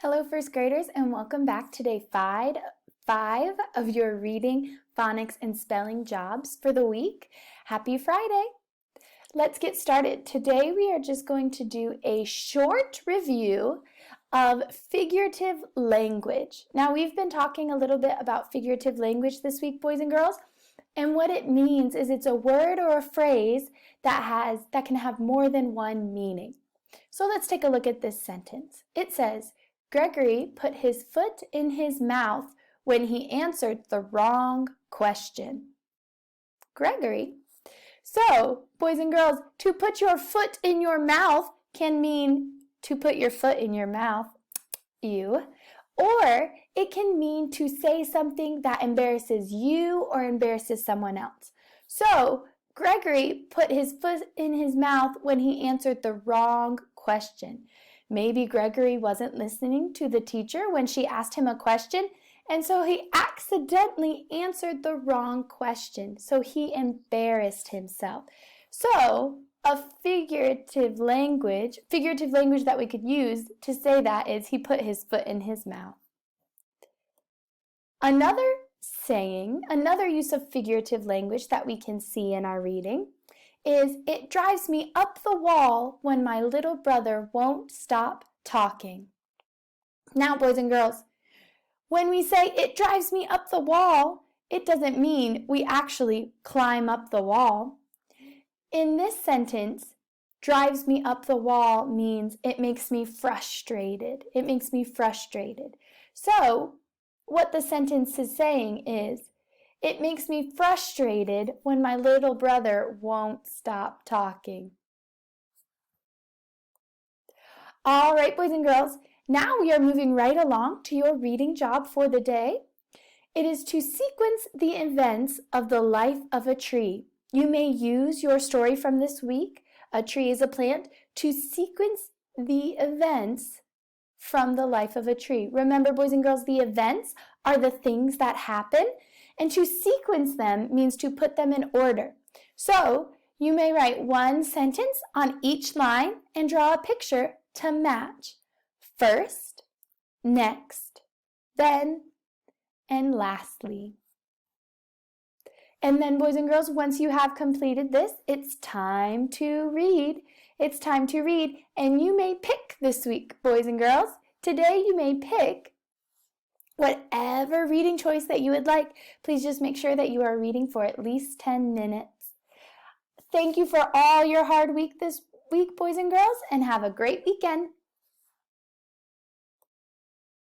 Hello, first graders, and welcome back to day five of your reading, phonics, and spelling jobs for the week. Happy Friday! Let's get started. Today we are just going to do a short review of figurative language. Now, we've been talking a little bit about figurative language this week, boys and girls, and what it means is it's a word or a phrase that can have more than one meaning. So let's take a look at this sentence. It says, Gregory put his foot in his mouth when he answered the wrong question. Gregory. So, boys and girls, to put your foot in your mouth can mean to put your foot in your mouth, or it can mean to say something that embarrasses you or embarrasses someone else. So, Gregory put his foot in his mouth when he answered the wrong question. Maybe Gregory wasn't listening to the teacher when she asked him a question, and so he accidentally answered the wrong question. So he embarrassed himself. So a figurative language that we could use to say that is he put his foot in his mouth. Another use of figurative language that we can see in our reading is it drives me up the wall when my little brother won't stop talking. Now, boys and girls, when we say it drives me up the wall, it doesn't mean we actually climb up the wall. In this sentence, drives me up the wall means it makes me frustrated. It makes me frustrated. So, what the sentence is saying is, it makes me frustrated when my little brother won't stop talking. All right, boys and girls, now we are moving right along to your reading job for the day. It is to sequence the events of the life of a tree. You may use your story from this week, A Tree is a Plant, to sequence the events from the life of a tree. Remember, boys and girls, the events are the things that happen, and to sequence them means to put them in order. So, you may write one sentence on each line and draw a picture to match. First, next, then, and lastly. And then, boys and girls, once you have completed this, it's time to read. It's time to read, and you may pick this week, boys and girls. Today, you may pick whatever reading choice that you would like. Please just make sure that you are reading for at least 10 minutes. Thank you for all your hard work this week, boys and girls, and have a great weekend.